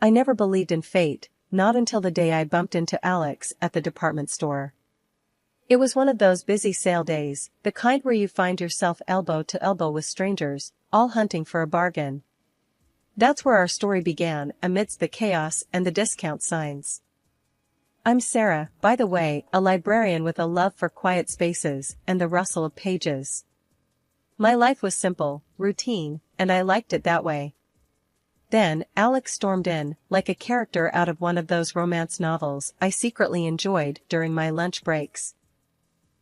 I never believed in fate, not until the day I bumped into Alex at the department store. It was one of those busy sale days, the kind where you find yourself elbow to elbow with strangers, all hunting for a bargain. That's where our story began, amidst the chaos and the discount signs. I'm Sarah, by the way, a librarian with a love for quiet spaces and the rustle of pages. My life was simple, routine, and I liked it that way. Then, Alex stormed in, like a character out of one of those romance novels I secretly enjoyed during my lunch breaks.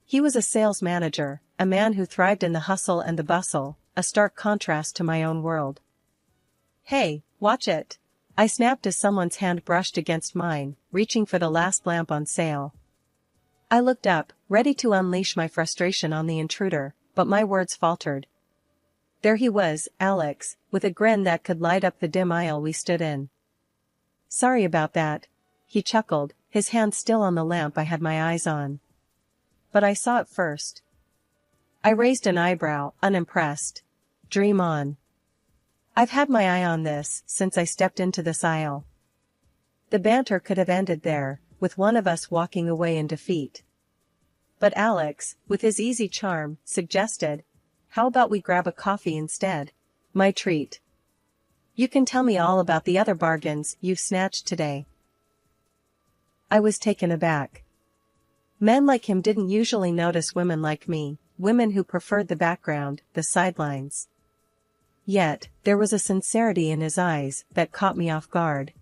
He was a sales manager, a man who thrived in the hustle and the bustle, a stark contrast to my own world. "Hey, watch it!" I snapped as someone's hand brushed against mine, reaching for the last lamp on sale. I looked up, ready to unleash my frustration on the intruder, but my words faltered. There he was, Alex, with a grin that could light up the dim aisle we stood in. "Sorry about that," he chuckled, his hand still on the lamp I had my eyes on. "But I saw it first." I raised an eyebrow, unimpressed. "Dream on." "I've had my eye on this since I stepped into this aisle." The banter could have ended there, with one of us walking away in defeat. But Alex, with his easy charm, suggested, "How about we grab a coffee instead?" My treat. "You can tell me all about the other bargains you've snatched today." I was taken aback. Men like him didn't usually notice women like me, women who preferred the background, the sidelines. Yet, there was a sincerity in his eyes that caught me off guard.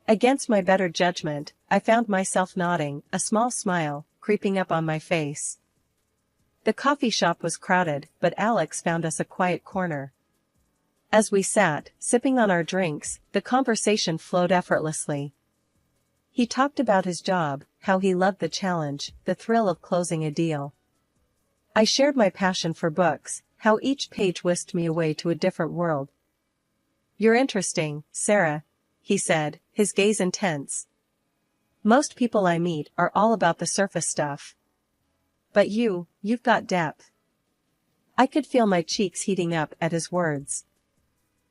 Against my better judgment, I found myself nodding, a small smile creeping up on my face. The coffee shop was crowded, but Alex found us a quiet corner. As we sat, sipping on our drinks, the conversation flowed effortlessly. He talked about his job, how he loved the challenge, the thrill of closing a deal. I shared my passion for books, how each page whisked me away to a different world. "You're interesting, Sarah," he said, his gaze intense. "Most people I meet are all about the surface stuff. But you've got depth." I could feel my cheeks heating up at his words.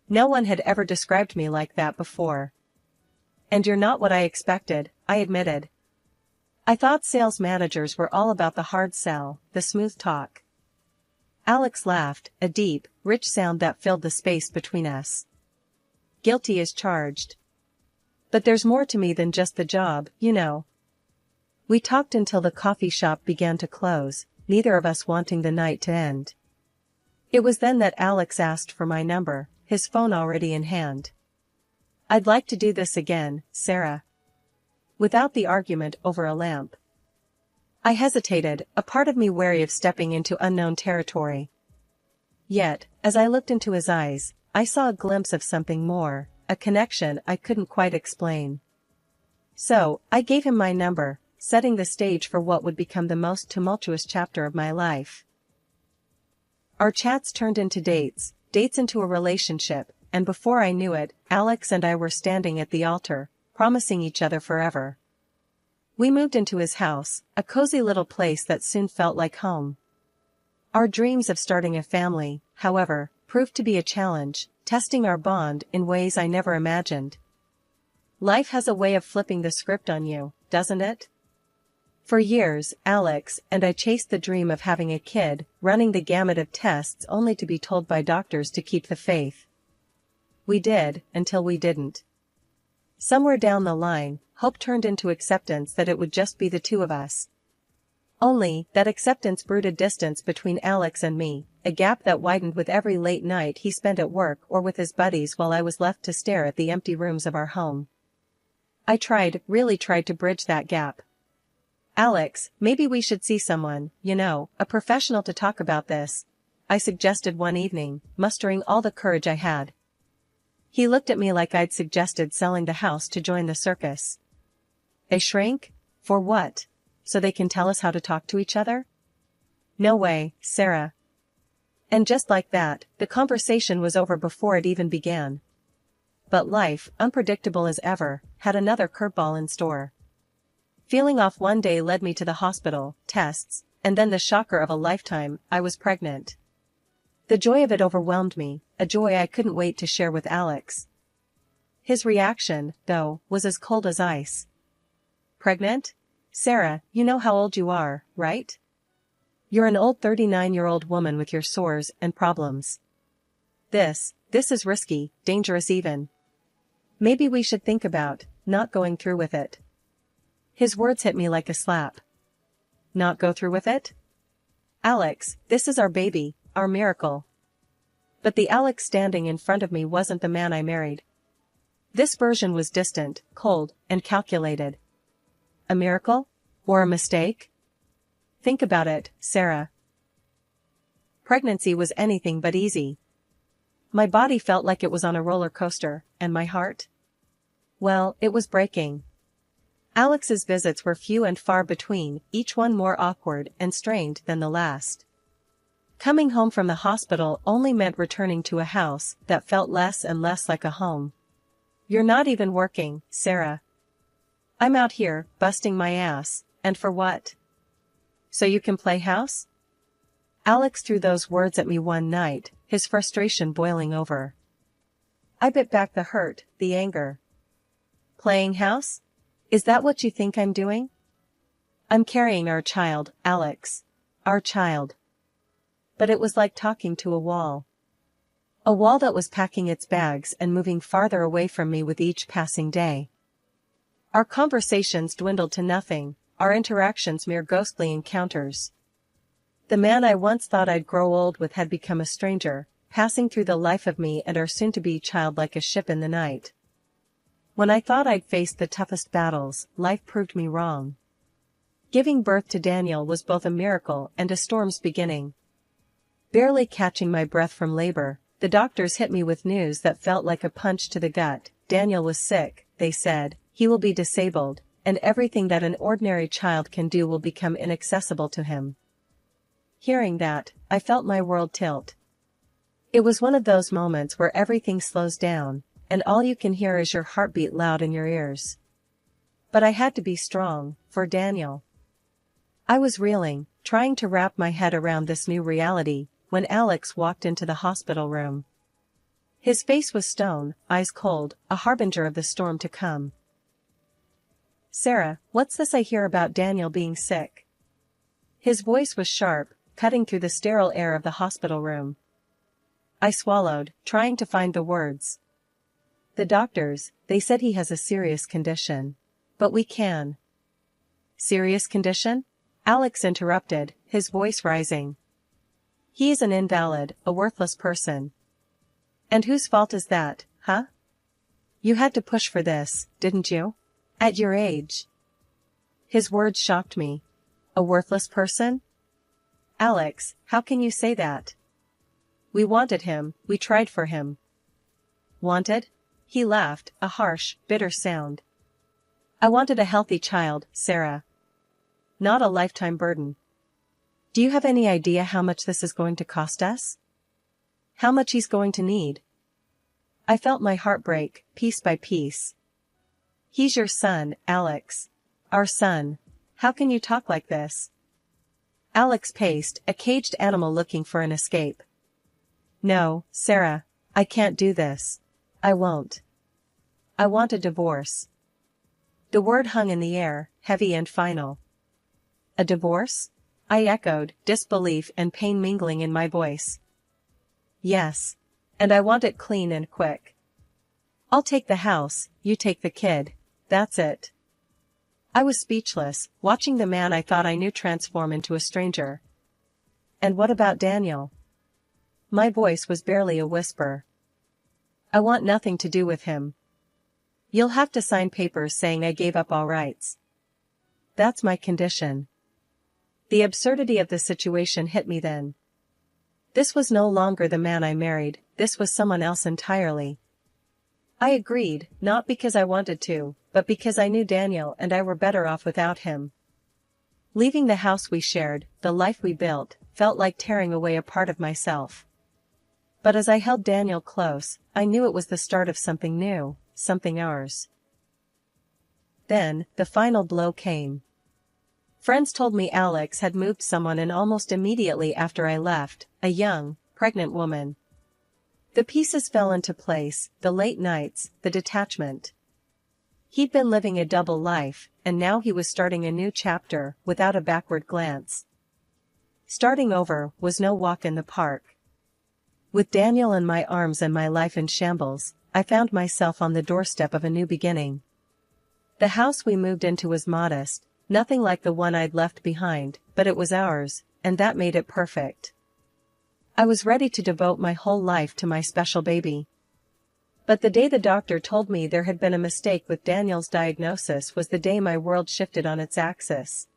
No one had ever described me like that before. "And you're not what I expected," I admitted. "I thought sales managers were all about the hard sell, the smooth talk." Alex laughed, a deep, rich sound that filled the space between us. "Guilty as charged. But there's more to me than just the job, you know." We talked until the coffee shop began to close, neither of us wanting the night to end. It was then that Alex asked for my number, his phone already in hand. "I'd like to do this again, Sarah." Without the argument over a lamp. I hesitated, a part of me wary of stepping into unknown territory. Yet, as I looked into his eyes, I saw a glimpse of something more, a connection I couldn't quite explain. So, I gave him my number, setting the stage for what would become the most tumultuous chapter of my life. Our chats turned into dates into a relationship, and before I knew it, Alex and I were standing at the altar, promising each other forever. We moved into his house, a cozy little place that soon felt like home. Our dreams of starting a family, however, proved to be a challenge, testing our bond in ways I never imagined. Life has a way of flipping the script on you, doesn't it? For years, Alex and I chased the dream of having a kid, running the gamut of tests only to be told by doctors to keep the faith. We did, until we didn't. Somewhere down the line, hope turned into acceptance that it would just be the two of us. Only, that acceptance brewed a distance between Alex and me, a gap that widened with every late night he spent at work or with his buddies while I was left to stare at the empty rooms of our home. I really tried to bridge that gap. "Alex, maybe we should see someone, a professional to talk about this," I suggested one evening, mustering all the courage I had. He looked at me like I'd suggested selling the house to join the circus. "A shrink? For what? So they can tell us how to talk to each other?" "No way, Sarah." And just like that, the conversation was over before it even began. But life, unpredictable as ever, had another curveball in store. Feeling off one day led me to the hospital, tests, and then the shocker of a lifetime, I was pregnant. The joy of it overwhelmed me, a joy I couldn't wait to share with Alex. His reaction, though, was as cold as ice. Pregnant? Sarah, you know how old you are, right? You're an old 39-year-old woman with your sores and problems. This is risky, dangerous even. Maybe we should think about not going through with it. His words hit me like a slap. Not go through with it? Alex, this is our baby, our miracle. But the Alex standing in front of me wasn't the man I married. This version was distant, cold, and calculated. A miracle? Or a mistake? Think about it, Sarah. Pregnancy was anything but easy. My body felt like it was on a roller coaster, and my heart? Well, it was breaking. Alex's visits were few and far between, each one more awkward and strained than the last. Coming home from the hospital only meant returning to a house that felt less and less like a home. You're not even working, Sarah. I'm out here, busting my ass, and for what? So you can play house? Alex threw those words at me one night, his frustration boiling over. I bit back the hurt, the anger. Playing house? Is that what you think I'm doing? I'm carrying our child, Alex. Our child. But it was like talking to a wall. A wall that was packing its bags and moving farther away from me with each passing day. Our conversations dwindled to nothing, our interactions mere ghostly encounters. The man I once thought I'd grow old with had become a stranger, passing through the life of me and our soon-to-be child like a ship in the night. When I thought I'd faced the toughest battles, life proved me wrong. Giving birth to Daniel was both a miracle and a storm's beginning. Barely catching my breath from labor, the doctors hit me with news that felt like a punch to the gut. Daniel was sick, they said, he will be disabled, and everything that an ordinary child can do will become inaccessible to him. Hearing that, I felt my world tilt. It was one of those moments where everything slows down, and all you can hear is your heartbeat loud in your ears. But I had to be strong, for Daniel. I was reeling, trying to wrap my head around this new reality, when Alex walked into the hospital room. His face was stone, eyes cold, a harbinger of the storm to come. Sarah, what's this I hear about Daniel being sick? His voice was sharp, cutting through the sterile air of the hospital room. I swallowed, trying to find the words. The doctors, they said he has a serious condition. But we can. Serious condition? Alex interrupted, his voice rising. He is an invalid, a worthless person. And whose fault is that, huh? You had to push for this, didn't you? At your age. His words shocked me. A worthless person? Alex, how can you say that? We wanted him, we tried for him. Wanted? He laughed, a harsh, bitter sound. I wanted a healthy child, Sarah. Not a lifetime burden. Do you have any idea how much this is going to cost us? How much he's going to need? I felt my heart break, piece by piece. He's your son, Alex. Our son. How can you talk like this? Alex paced, a caged animal looking for an escape. No, Sarah, I can't do this. I won't. I want a divorce. The word hung in the air, heavy and final. A divorce? I echoed, disbelief and pain mingling in my voice. Yes. And I want it clean and quick. I'll take the house, you take the kid. That's it. I was speechless, watching the man I thought I knew transform into a stranger. And what about Daniel? My voice was barely a whisper. I want nothing to do with him. You'll have to sign papers saying I gave up all rights. That's my condition. The absurdity of the situation hit me then. This was no longer the man I married, this was someone else entirely. I agreed, not because I wanted to, but because I knew Daniel and I were better off without him. Leaving the house we shared, the life we built, felt like tearing away a part of myself. But as I held Daniel close, I knew it was the start of something new, something ours. Then, the final blow came. Friends told me Alex had moved someone and almost immediately after I left, a young, pregnant woman. The pieces fell into place, the late nights, the detachment. He'd been living a double life, and now he was starting a new chapter, without a backward glance. Starting over was no walk in the park. With Daniel in my arms and my life in shambles, I found myself on the doorstep of a new beginning. The house we moved into was modest, nothing like the one I'd left behind, but it was ours, and that made it perfect. I was ready to devote my whole life to my special baby. But the day the doctor told me there had been a mistake with Daniel's diagnosis was the day my world shifted on its axis.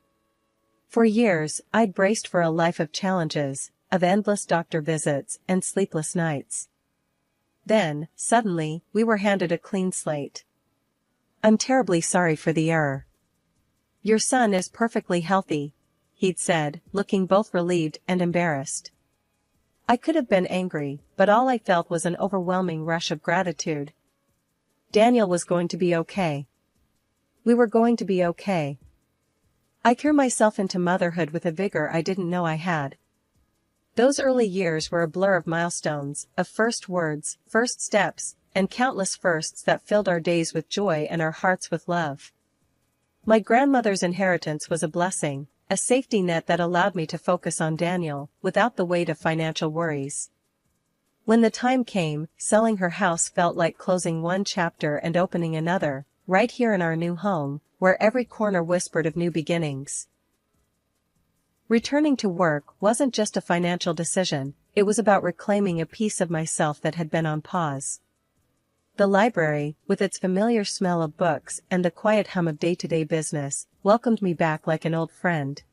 For years, I'd braced for a life of challenges, of endless doctor visits and sleepless nights. Then, suddenly, we were handed a clean slate. "I'm terribly sorry for the error. Your son is perfectly healthy," he'd said, looking both relieved and embarrassed. I could have been angry, but all I felt was an overwhelming rush of gratitude. Daniel was going to be okay. We were going to be okay. I threw myself into motherhood with a vigor I didn't know I had. Those early years were a blur of milestones, of first words, first steps, and countless firsts that filled our days with joy and our hearts with love. My grandmother's inheritance was a blessing, a safety net that allowed me to focus on Daniel, without the weight of financial worries. When the time came, selling her house felt like closing one chapter and opening another, right here in our new home, where every corner whispered of new beginnings. Returning to work wasn't just a financial decision, it was about reclaiming a piece of myself that had been on pause. The library, with its familiar smell of books and the quiet hum of day-to-day business, welcomed me back like an old friend.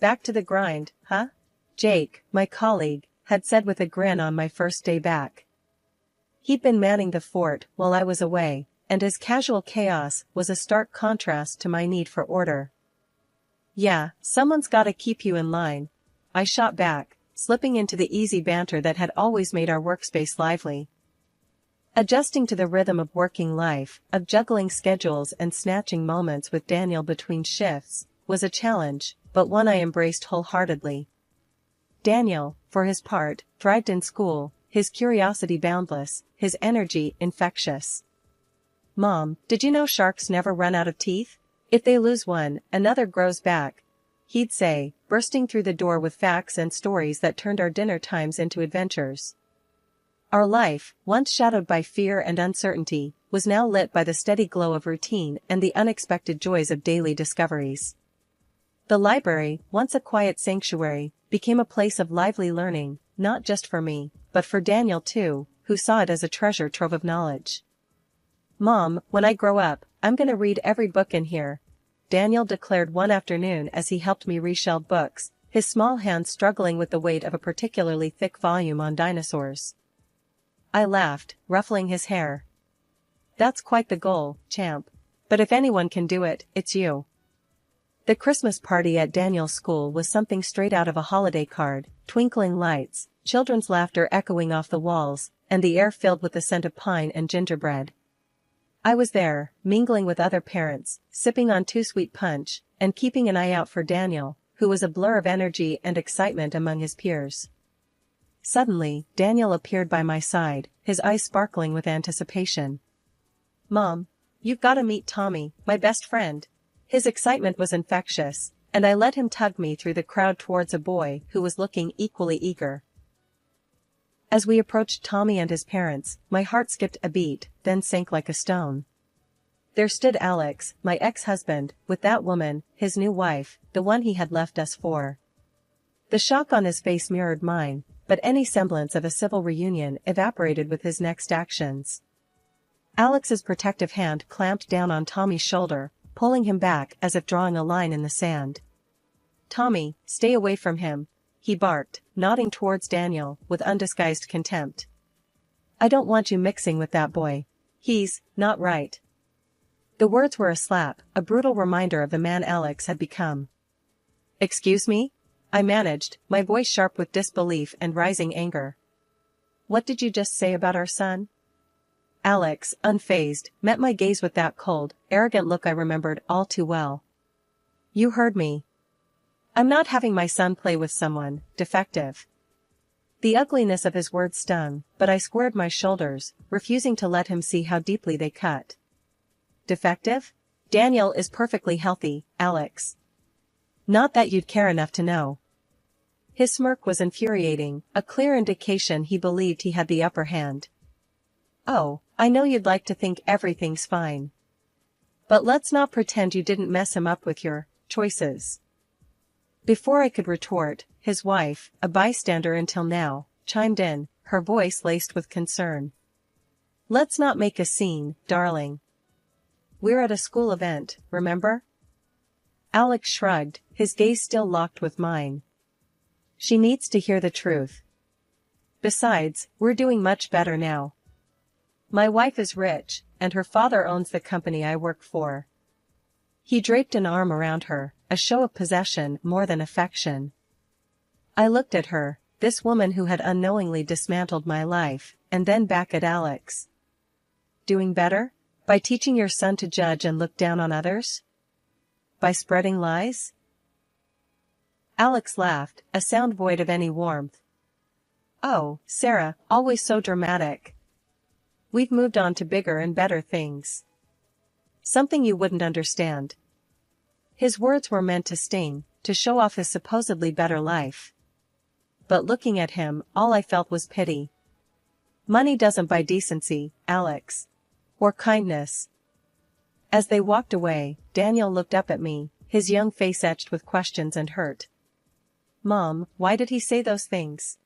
"Back to the grind, huh?" Jake, my colleague, had said with a grin on my first day back. He'd been manning the fort while I was away, and his casual chaos was a stark contrast to my need for order. "Yeah, someone's gotta keep you in line," I shot back, slipping into the easy banter that had always made our workspace lively. Adjusting to the rhythm of working life, of juggling schedules and snatching moments with Daniel between shifts, was a challenge, but one I embraced wholeheartedly. Daniel, for his part, thrived in school, his curiosity boundless, his energy infectious. "Mom, did you know sharks never run out of teeth? If they lose one, another grows back," he'd say, bursting through the door with facts and stories that turned our dinner times into adventures. Our life, once shadowed by fear and uncertainty, was now lit by the steady glow of routine and the unexpected joys of daily discoveries. The library, once a quiet sanctuary, became a place of lively learning, not just for me, but for Daniel too, who saw it as a treasure trove of knowledge. "Mom, when I grow up, I'm gonna read every book in here," Daniel declared one afternoon as he helped me reshelve books, his small hands struggling with the weight of a particularly thick volume on dinosaurs. I laughed, ruffling his hair. "That's quite the goal, champ. But if anyone can do it, it's you." The Christmas party at Daniel's school was something straight out of a holiday card, twinkling lights, children's laughter echoing off the walls, and the air filled with the scent of pine and gingerbread. I was there, mingling with other parents, sipping on too sweet punch, and keeping an eye out for Daniel, who was a blur of energy and excitement among his peers. Suddenly, Daniel appeared by my side, his eyes sparkling with anticipation. "Mom, you've got to meet Tommy, my best friend." His excitement was infectious, and I let him tug me through the crowd towards a boy who was looking equally eager. As we approached Tommy and his parents, my heart skipped a beat, then sank like a stone. There stood Alex, my ex-husband, with that woman, his new wife, the one he had left us for. The shock on his face mirrored mine, but any semblance of a civil reunion evaporated with his next actions. Alex's protective hand clamped down on Tommy's shoulder, pulling him back as if drawing a line in the sand. "Tommy, stay away from him," he barked, nodding towards Daniel, with undisguised contempt. "I don't want you mixing with that boy. He's not right." The words were a slap, a brutal reminder of the man Alex had become. "Excuse me?" I managed, my voice sharp with disbelief and rising anger. "What did you just say about our son?" Alex, unfazed, met my gaze with that cold, arrogant look I remembered all too well. "You heard me. I'm not having my son play with someone defective." The ugliness of his words stung, but I squared my shoulders, refusing to let him see how deeply they cut. Defective? Daniel is perfectly healthy, Alex. Not that you'd care enough to know. His smirk was infuriating, a clear indication he believed he had the upper hand. Oh, I know you'd like to think everything's fine. But let's not pretend you didn't mess him up with your choices. Before I could retort, his wife, a bystander until now, chimed in, her voice laced with concern. Let's not make a scene, darling. We're at a school event, remember? Alex shrugged, his gaze still locked with mine. She needs to hear the truth. Besides, we're doing much better now. My wife is rich, and her father owns the company I work for. He draped an arm around her, a show of possession more than affection. I looked at her, this woman who had unknowingly dismantled my life, and then back at Alex. Doing better? By teaching your son to judge and look down on others? By spreading lies? Alex laughed, a sound void of any warmth. Oh, Sarah, always so dramatic. We've moved on to bigger and better things. Something you wouldn't understand. His words were meant to sting, to show off his supposedly better life. But looking at him, all I felt was pity. Money doesn't buy decency, Alex. Or kindness. As they walked away, Daniel looked up at me, his young face etched with questions and hurt. Mom, why did he say those things?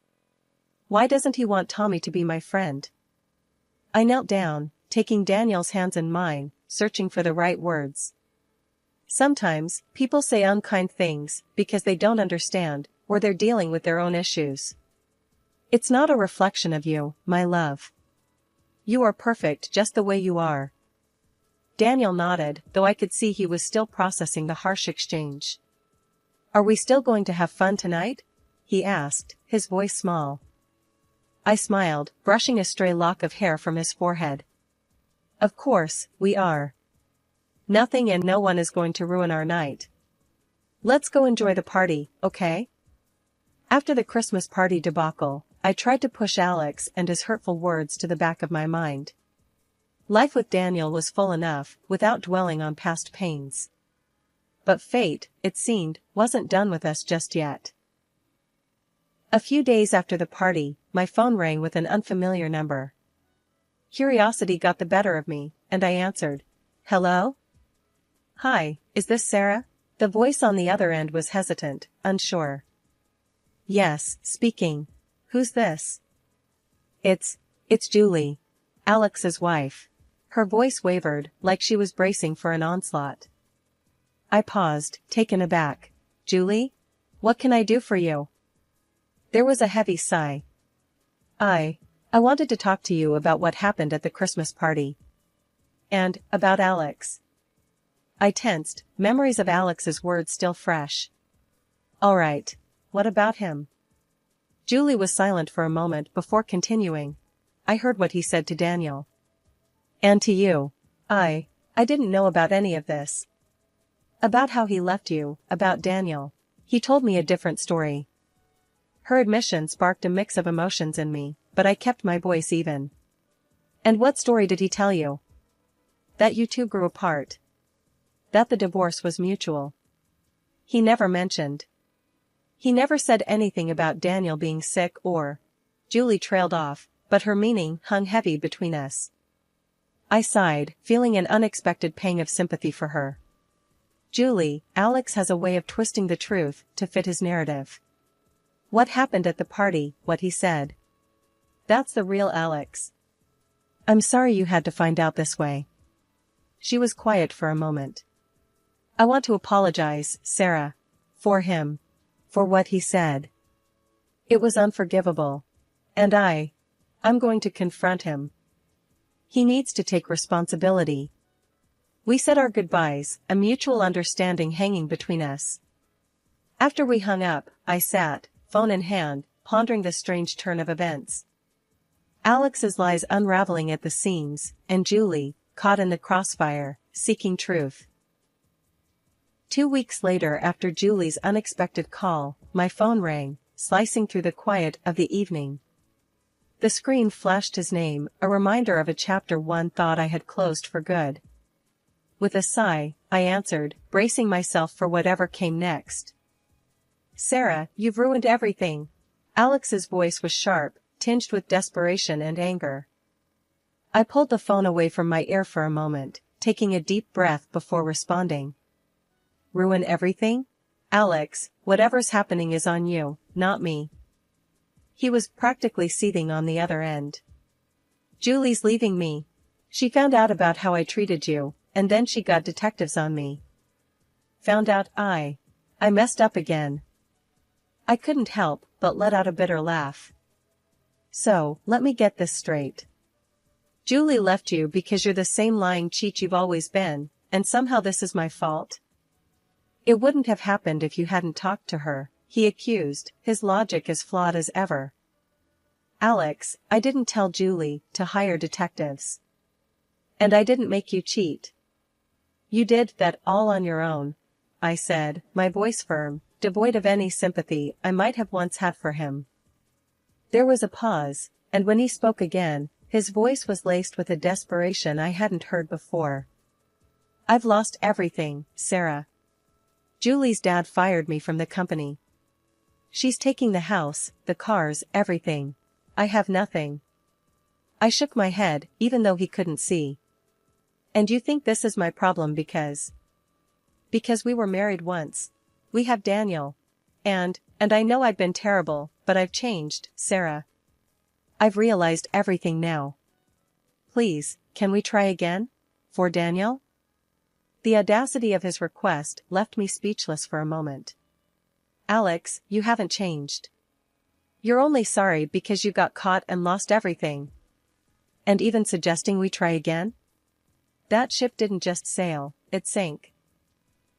Why doesn't he want Tommy to be my friend? I knelt down, taking Daniel's hands in mine, searching for the right words. Sometimes, people say unkind things because they don't understand, or they're dealing with their own issues. It's not a reflection of you, my love. You are perfect just the way you are. Daniel nodded, though I could see he was still processing the harsh exchange. Are we still going to have fun tonight? He asked, his voice small. I smiled, brushing a stray lock of hair from his forehead. Of course, we are. Nothing and no one is going to ruin our night. Let's go enjoy the party, okay? After the Christmas party debacle, I tried to push Alex and his hurtful words to the back of my mind. Life with Daniel was full enough, without dwelling on past pains. But fate, it seemed, wasn't done with us just yet. A few days after the party, my phone rang with an unfamiliar number. Curiosity got the better of me, and I answered. Hello? Hi, is this Sarah? The voice on the other end was hesitant, unsure. Yes, speaking. Who's this? It's Julie. Alex's wife. Her voice wavered, like she was bracing for an onslaught. I paused, taken aback. Julie? What can I do for you? There was a heavy sigh. I wanted to talk to you about what happened at the Christmas party. And, about Alex. I tensed, memories of Alex's words still fresh. All right. What about him? Julie was silent for a moment before continuing. I heard what he said to Daniel. And to you. I didn't know about any of this. About how he left you, about Daniel. He told me a different story. Her admission sparked a mix of emotions in me, but I kept my voice even. And what story did he tell you? That you two grew apart. That the divorce was mutual. He never mentioned. He never said anything about Daniel being sick or... Julie trailed off, but her meaning hung heavy between us. I sighed, feeling an unexpected pang of sympathy for her. Julie, Alex has a way of twisting the truth to fit his narrative. What happened at the party, what he said. That's the real Alex. I'm sorry you had to find out this way. She was quiet for a moment. I want to apologize, Sarah. For him. For what he said. It was unforgivable. And I'm going to confront him. He needs to take responsibility. We said our goodbyes, a mutual understanding hanging between us. After we hung up, I sat, phone in hand, pondering the strange turn of events. Alex's lies unraveling at the seams, and Julie, caught in the crossfire, seeking truth. 2 weeks later, after Julie's unexpected call, my phone rang, slicing through the quiet of the evening. The screen flashed his name, a reminder of a chapter one thought I had closed for good. With a sigh, I answered, bracing myself for whatever came next. "Sarah, you've ruined everything." Alex's voice was sharp, tinged with desperation and anger. I pulled the phone away from my ear for a moment, taking a deep breath before responding. "Ruin everything? Alex, whatever's happening is on you, not me." He was practically seething on the other end. "Julie's leaving me. She found out about how I treated you, and then she got detectives on me." Found out I messed up again. I couldn't help but let out a bitter laugh. "So, let me get this straight. Julie left you because you're the same lying cheat you've always been, and somehow this is my fault?" "It wouldn't have happened if you hadn't talked to her," he accused, his logic as flawed as ever. "Alex, I didn't tell Julie to hire detectives. And I didn't make you cheat. You did that all on your own," I said, my voice firm, devoid of any sympathy I might have once had for him. There was a pause, and when he spoke again, his voice was laced with a desperation I hadn't heard before. "I've lost everything, Sarah. Julie's dad fired me from the company. She's taking the house, the cars, everything. I have nothing." I shook my head, even though he couldn't see. "And you think this is my problem because we were married once. We have Daniel. And I know I've been terrible, but I've changed, Sarah. I've realized everything now. Please, can we try again? For Daniel?" The audacity of his request left me speechless for a moment. "Alex, you haven't changed. You're only sorry because you got caught and lost everything. And even suggesting we try again? That ship didn't just sail, it sank.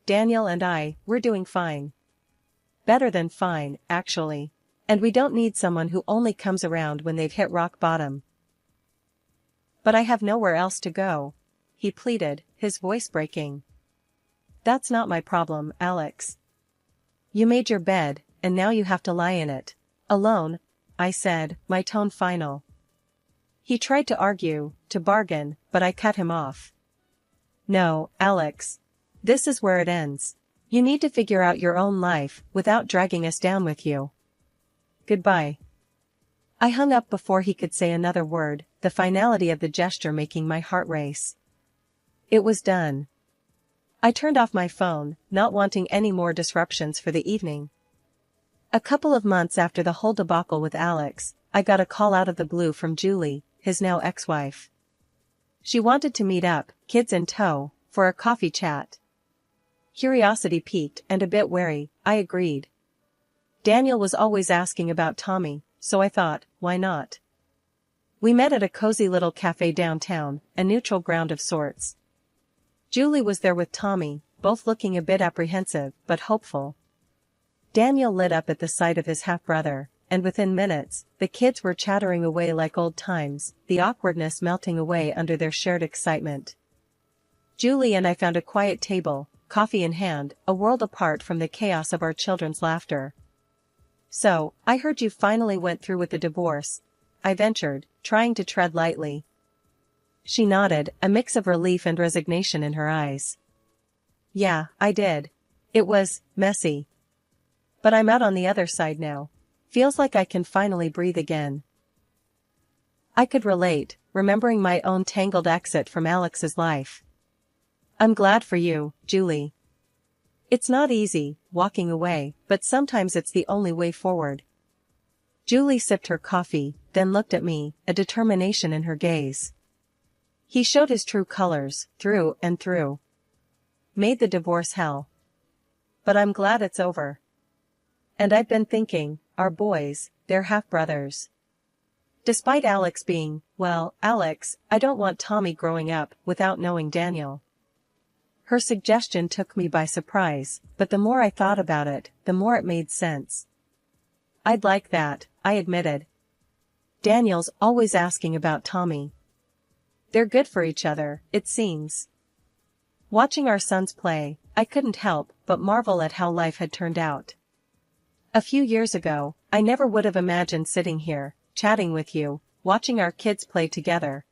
Daniel and we're doing fine. Better than fine, actually. And we don't need someone who only comes around when they've hit rock bottom." "But I have nowhere else to go," he pleaded, his voice breaking. "That's not my problem, Alex. You made your bed, and now you have to lie in it. Alone," I said, my tone final. He tried to argue, to bargain, but I cut him off. "No, Alex. This is where it ends. You need to figure out your own life, without dragging us down with you. Goodbye." I hung up before he could say another word, the finality of the gesture making my heart race. It was done. I turned off my phone, not wanting any more disruptions for the evening. A couple of months after the whole debacle with Alex, I got a call out of the blue from Julie, his now ex-wife. She wanted to meet up, kids in tow, for a coffee chat. Curiosity piqued and a bit wary, I agreed. Daniel was always asking about Tommy, so I thought, why not? We met at a cozy little cafe downtown, a neutral ground of sorts. Julie was there with Tommy, both looking a bit apprehensive, but hopeful. Daniel lit up at the sight of his half-brother, and within minutes, the kids were chattering away like old times, the awkwardness melting away under their shared excitement. Julie and I found a quiet table, coffee in hand, a world apart from the chaos of our children's laughter. "So, I heard you finally went through with the divorce," I ventured, trying to tread lightly. She nodded, a mix of relief and resignation in her eyes. "Yeah, I did. It was messy. But I'm out on the other side now. Feels like I can finally breathe again." I could relate, remembering my own tangled exit from Alex's life. "I'm glad for you, Julie. It's not easy, walking away, but sometimes it's the only way forward." Julie sipped her coffee, then looked at me, a determination in her gaze. He showed his true colors, through and through. Made the divorce hell. But I'm glad it's over. And I've been thinking, our boys, they're half-brothers. Despite Alex being, well, Alex, I don't want Tommy growing up without knowing Daniel. Her suggestion took me by surprise, but the more I thought about it, the more it made sense. "I'd like that," I admitted. "Daniel's always asking about Tommy. They're good for each other, it seems." Watching our sons play, I couldn't help but marvel at how life had turned out. A few years ago, I never would have imagined sitting here, chatting with you, watching our kids play together,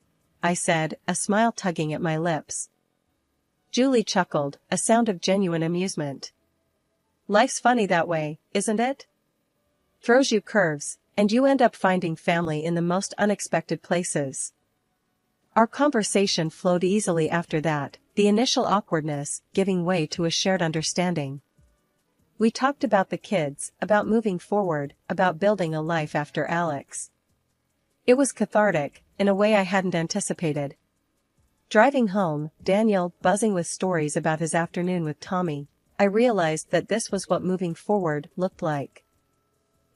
I said, a smile tugging at my lips. Julie chuckled, a sound of genuine amusement. Life's funny that way, isn't it? Throws you curves, and you end up finding family in the most unexpected places. Our conversation flowed easily after that, the initial awkwardness giving way to a shared understanding. We talked about the kids, about moving forward, about building a life after Alex. It was cathartic, in a way I hadn't anticipated. Driving home, Daniel buzzing with stories about his afternoon with Tommy, I realized that this was what moving forward looked like.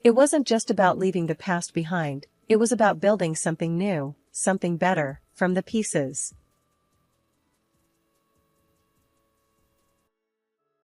It wasn't just about leaving the past behind, it was about building something new, something better, from the pieces.